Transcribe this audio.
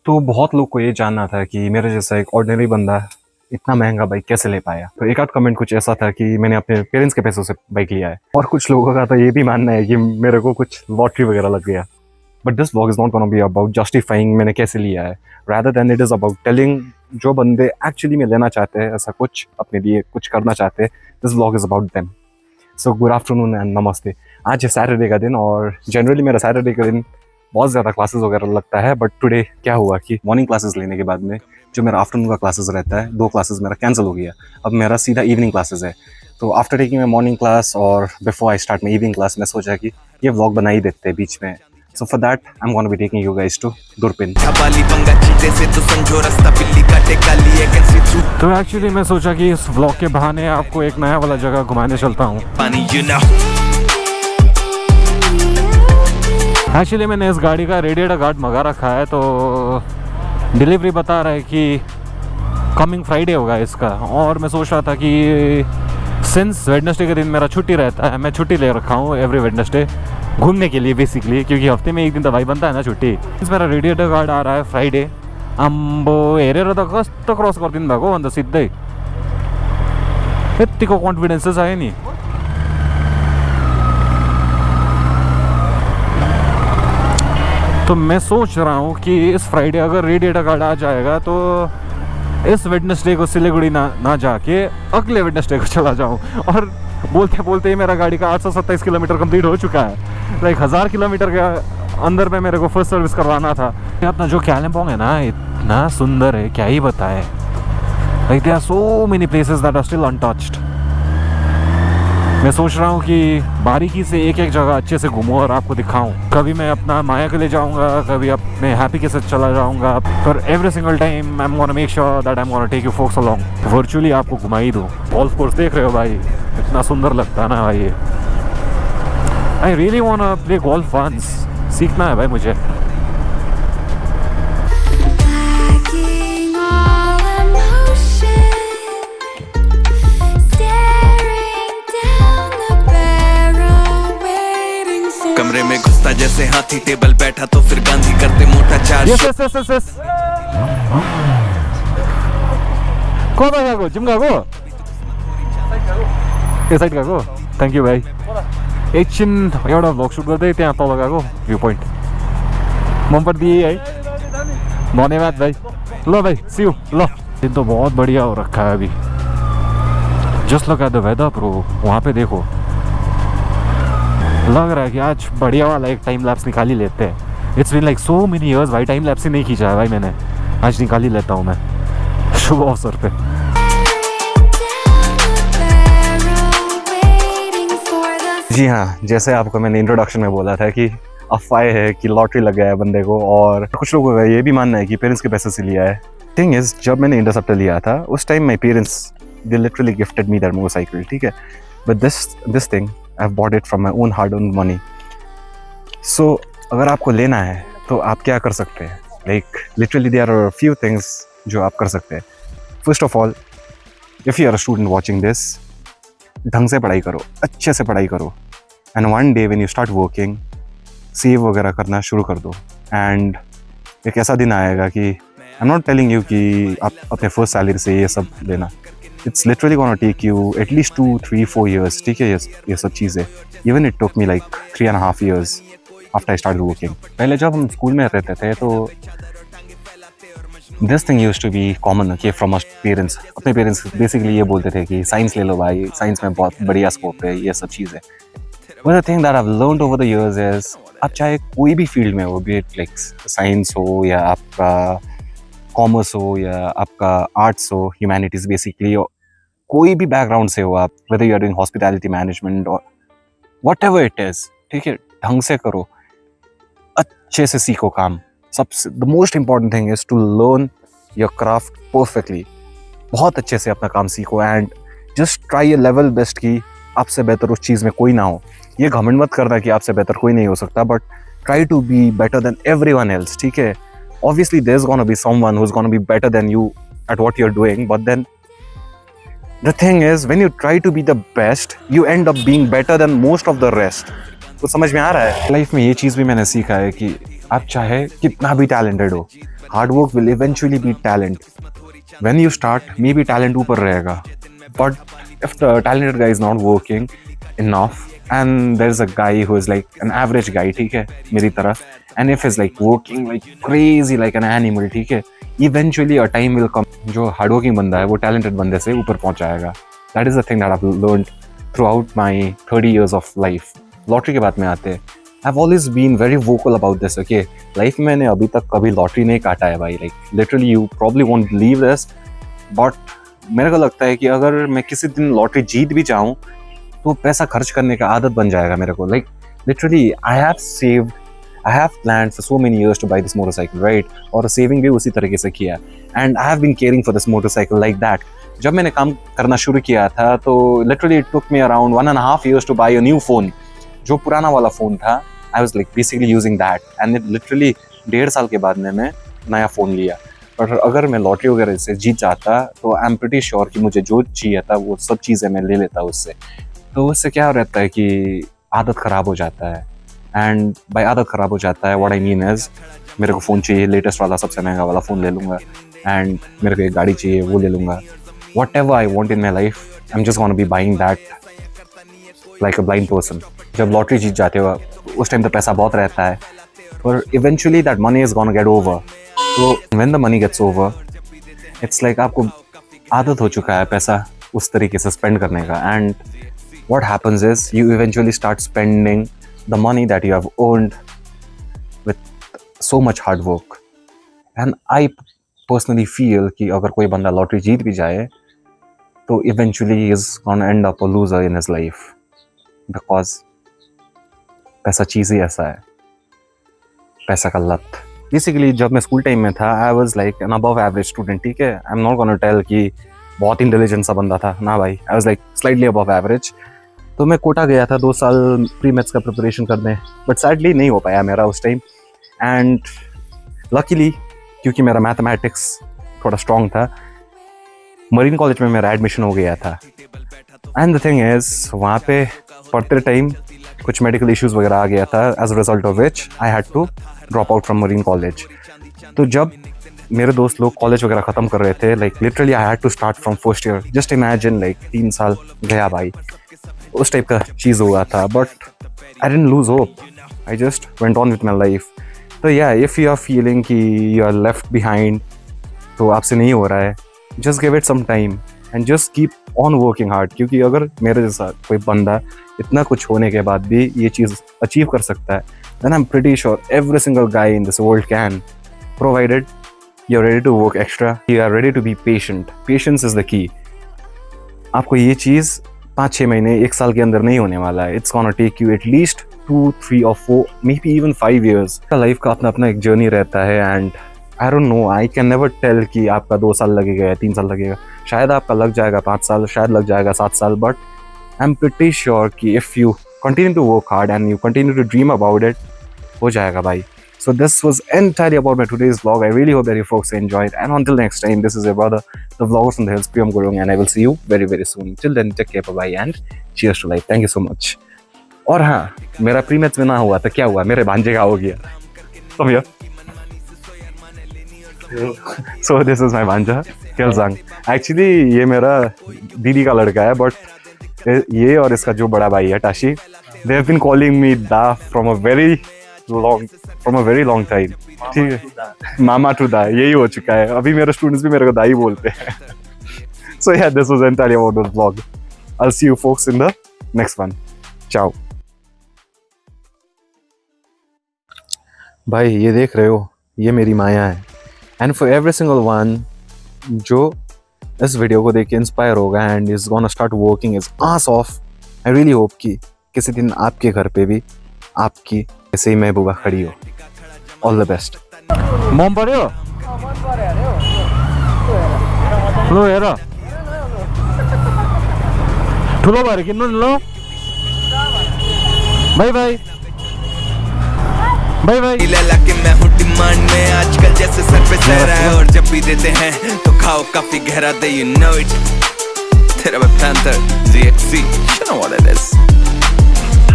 तो बहुत लोग को ये जानना था कि मेरे जैसा एक ऑर्डिनरी बंदा इतना महंगा बाइक कैसे ले पाया। तो एक आध कमेंट कुछ ऐसा था कि मैंने अपने पेरेंट्स के पैसों से बाइक लिया है, और कुछ लोगों का तो ये भी मानना है कि मेरे को कुछ लॉटरी वगैरह लग गया। But this vlog is not gonna be about justifying मैंने कैसे लिया है, rather than it is about telling जो बंदे एक्चुअली में लेना चाहते हैं, ऐसा कुछ अपने लिए कुछ करना चाहते हैं। This vlog is about them. So good afternoon and नमस्ते। आज है सैटरडे का दिन, और जनरली मेरा सैटरडे का दिन बहुत ज़्यादा क्लासेस वगैरह लगता है। बट टुडे क्या हुआ कि मॉर्निंग क्लासेस लेने के बाद में जो मेरा आफ्टरनून का क्लासेस रहता है, 2 क्लासेस मेरा कैंसिल हो गया। अब मेरा सीधा इवनिंग क्लासेस है। तो after taking my morning class और before I start my evening class, मैं सोचा कि ये व्लॉग बना ही देते हैं बीच में। So for that, I'm going to be taking you guys to Durpin. तो एक्चुअली मैं सोचा कि इस व्लॉग के बहाने आपको एक नया वाला जगह घुमाने चलता हूँ। एक्चुअली मैंने इस गाड़ी का रेडिएटर गार्ड मंगा रखा है, तो डिलीवरी बता रहा है कि कमिंग फ्राइडे होगा इसका। और मैं सोच रहा था कि सिंस वेडनेसडे के दिन मेरा छुट्टी रहता है, मैं छुट्टी ले रखा हूँ एवरी वेडनेसडे घूमने के लिए बेसिकली, क्योंकि हफ्ते में एक दिन तो भाई बनता है ना छुट्टी। मेरा रेडिएटर गार्ड आ रहा है फ्राइडे। अम्बो हेरेर त कस्तो क्रस गरिदिनु भएको अन्त सिधै यतिको कन्फिडेन्स चाहिँ आयो नि। तो मैं सोच रहा हूँ कि इस फ्राइडे अगर रेडिएटर गार्ड आ जाएगा तो इस वेडनेसडे को सिलीगुड़ी ना जाके अगले वेडनेसडे को चला जाऊँ। और बोलते बोलते ही मेरा गाड़ी का 827 किलोमीटर कंप्लीट हो चुका है। लाइक 1000 किलोमीटर के अंदर में मेरे को फर्स्ट सर्विस करवाना था। अपना जो कालिम्पोंग है ना, इतना सुंदर है, क्या ही बताए। Like there are so many places that are still untouched. मैं सोच रहा हूँ कि बारीकी से एक एक जगह अच्छे से घूमूं और आपको दिखाऊं। कभी मैं अपना माया के लिए जाऊँगा, कभी अपने हैप्पी के साथ चला जाऊँगा, पर every single time I am gonna make sure that I am gonna take you folks along. Virtually आपको घुमा ही दूँ। गोल्फ कोर्स देख रहे हो भाई, इतना सुंदर लगता है ना भाई। ये I really want play golf once. सीखना है भाई मुझे। कमरे में घुसता जैसे हाथी, टेबल बैठा तो फिर गांधी करते मोटा charge. Yes yes yes yes को गएको जिम गएको ए साइड गएको। थ्याङ्क यू भाइ। एकछिन एउटा भ्लग सुट गर्दै त्यहाँ तल गएको भ्यू पोइन्ट मन परिदिए है। धन्यवाद भाई। लो भाई सी यू। लो दिन तो बहुत बढ़िया हो रखा है अभी। Just look at the weather bro. वहाँ पे देखो, लग रहा है कि आज बढ़िया वाला एक टाइम लैप्स निकाल ही लेते हैं। It's been like so many years भाई, टाइम लैप्स ही नहीं खींचा है भाई मैंने। आज निकाल ही लेता हूँ मैं शुभ अवसर पे। जी हाँ, जैसे आपको मैंने इंट्रोडक्शन में बोला था कि अफवाह है कि लॉटरी लग गया है बंदे को, और कुछ लोगों का ये भी मानना है कि पेरेंट्स के पैसे से लिया है। थिंग इज, जब मैंने इंटरसेप्टर लिया था उस time my parents they literally gifted me that motorcycle, ठीक है। But this thing I have bought it from my own hard earned money. सो अगर आपको लेना है तो आप क्या कर सकते हैं? Like literally there are few things जो आप कर सकते हैं। First of all, if you are a student watching this, ढंग से पढ़ाई करो, अच्छे से पढ़ाई करो, and one day when you start working, save वगैरह करना शुरू कर दो। एंड एक ऐसा दिन आएगा कि I am not telling you कि आप अपने फर्स्ट सैलरी से ये सब लेना। It's literally gonna take you at least 2, 3, 4 years, ठीक है। ये सब चीज़ें even it took me like 3.5 years after I start working. पहले जब हम स्कूल में रहते थे तो this thing used to be common कि फ्रॉम आवर पेरेंट्स। अपने पेरेंट्स बेसिकली ये बोलते थे कि साइंस ले लो भाई, साइंस में बहुत बढ़िया स्कोप है, ये सब चीज़ें। But the thing that I have learned over the years is, आप चाहे कोई भी फील्ड में हो, बी इट लाइक साइंस हो या आपका कॉमर्स हो या आपका आर्ट्स हो, ह्यूमैनिटीज़ बेसिकली, कोई भी बैकग्राउंड से हो आप, whether you are doing hospitality management और वट एवर इट इज़, ठीक है, ढंग से करो, अच्छे से सीखो काम। सबसे the most important thing is to learn your craft perfectly. बहुत अच्छे से अपना काम सीखो and just try your level best कि आपसे बेहतर उस चीज़ में कोई ना हो। ये घमंड मत करना कि आपसे बेहतर कोई नहीं हो सकता, but try to be better than everyone else, ठीक है। Obviously there's gonna be someone who's gonna be better than you at what you're doing, but then the thing is when you try to be the best, you end up being better than most of the rest. तो समझ में आ रहा है? Life में ये चीज़ भी मैंने सीखा है कि आप चाहे कितना भी टैलेंटेड हो, hard work will eventually B talent. When you start, maybe talent ऊपर रहेगा, but if the talented guy is not working enough and there's a guy who is like an average guy, ठीक है, मेरी तरफ, and if he's like working like crazy like an animal, ठीक है, eventually a time will come जो hardworking बंदा है वो talented बंदे से ऊपर पहुंच जाएगा. That is the thing that I've learned throughout my 30 years of life. Lottery के बाद में आते हैं. I've always been very vocal about this, okay? Life में मैंने अभी तक कभी लॉटरी नहीं काटा है भाई. Like literally you probably won't believe this, but मेरे को लगता है कि अगर मैं किसी दिन लॉटरी जीत भी जाऊँ तो पैसा खर्च करने का आदत बन जाएगा मेरे को. Like literally I have planned for so many years to buy this motorcycle, right? और सेविंग भी उसी तरीके से किया. And I have been caring for this motorcycle like that. जब मैंने काम करना शुरू किया था तो literally it took me around 1.5 years to buy a new phone. जो पुराना वाला फ़ोन था I was like basically using that, and it literally 1.5 साल के बाद मैं नया फ़ोन लिया. पर अगर मैं लॉटरी वगैरह से जीत जाता तो आई एम प्रीटी श्योर कि मुझे जो चाहिए था वो सब चीज़ें मैं ले लेता उससे. तो उससे क्या रहता है कि आदत ख़राब हो जाता है. एंड बाय आदत ख़राब हो जाता है व्हाट आई मीन इज़ मेरे को फ़ोन चाहिए, लेटेस्ट वाला सबसे महंगा वाला फ़ोन ले लूँगा, एंड मेरे को एक गाड़ी चाहिए वो ले लूँगा. Whatever I want in my life, I'm just gonna be buying that like a blind person. जब लॉटरी जीत जाते हो उस टाइम तो पैसा बहुत रहता है, पर eventually that money is gonna get over. So when the money gets over, it's like आपको आदत हो चुका है पैसा उस तरीके से स्पेंड करने का, and what happens is you eventually start spending the money that you have earned with so much hard work. And I personally feel कि अगर कोई बंदा लॉटरी जीत भी जाए तो eventually he is gonna end up a loser in his life, because पैसा चीज़ ही ऐसा है, पैसा का लत. बेसिकली जब मैं स्कूल टाइम में था I was like an above average student, ठीक है. I am not gonna tell कि बहुत इंटेलिजेंट सा बंदा था ना भाई. I was like slightly above average. तो मैं कोटा गया था 2 साल प्री मैथ्स का प्रिपरेशन करने, बट सैडली नहीं हो पाया मेरा उस टाइम. एंड लकीली क्योंकि मेरा मैथमेटिक्स थोड़ा स्ट्रॉन्ग था, मरीन कॉलेज में मेरा एडमिशन हो गया था. एंड द थिंग इज़ वहाँ पे पढ़ते टाइम कुछ मेडिकल इश्यूज़ वगैरह आ गया था, as a result of which I had to drop out from marine college. तो जब मेरे दोस्त लोग कॉलेज वगैरह ख़त्म कर रहे थे, like literally I had to start from first year. Just imagine like 3 साल गया भाई, उस टाइप का चीज़ हुआ था. But I didn't lose hope, I just went on with my life. तो या इफ़ यू आर फीलिंग कि यू आर लेफ्ट बिहाइंड, तो आपसे नहीं हो रहा है, just give it some time and just keep on working hard. क्योंकि अगर मेरे जैसा कोई बंदा इतना कुछ होने के बाद भी ये चीज़ अचीव कर सकता है, then I'm pretty sure every single guy in this world can, provided you're ready to work extra, you are ready to be patient. Patience is the key. आपको ये चीज़ 5-6 महीने 1 साल के अंदर नहीं होने वाला है. It's gonna take you at least 2, 3 or 4, maybe even 5 years. Life का अपना अपना एक जर्नी रहता है, and I don't know, I can never tell कि आपका 2 साल लगेगा या 3 साल लगेगा. शायद आपका लग जाएगा 5 साल, शायद लग जाएगा 7 साल, but I'm pretty sure कि if you continue to work hard and you continue to dream about it, हो जाएगा भाई. So this was entirely about my today's vlog. I really hope that you folks enjoyed, and until next time, this is your brother, the vlogger from the hills, Priyam Gurung, and I will see you very very soon. Till then, take care, bye bye, and cheers to life. Thank you so much. और हाँ, मेरा pre maths में ना हुआ तो क्या हुआ, मेरे भांजे का हो गया. Come here. So this is my भांजा Kelsang. Actually ये मेरा दीदी का लड़का है, but ये और इसका जो बड़ा भाई है Tashi, they have been calling me Da from a very long time. ठीक है, मामा टू दा यही हो चुका है. अभी मेरे स्टूडेंट्स भी मेरे को दा ही बोलते हैं. So yeah, this was entirely about this vlog. I'll see you folks in the next one. Ciao. भाई ये देख रहे हो, ये मेरी माया है. And for every single one जो इस वीडियो को देख के इंस्पायर होगा and is gonna start working is as of, I really hope कि किसी दिन आपके घर पे भी आपकी ऐसे ही महबूबा खड़ी हो. All the best. मन पर्यो लो हेर ठुलो भएर किन्नु नि. लो bye bye bye bye. Laila कि मैं हूँ डिमांड में आजकल, जैसे सर पे सहरा है और जब भी देते हैं तो खाओ काफी गहरा. दे यू नो इट, तेरा panther ZXC, you know what it is.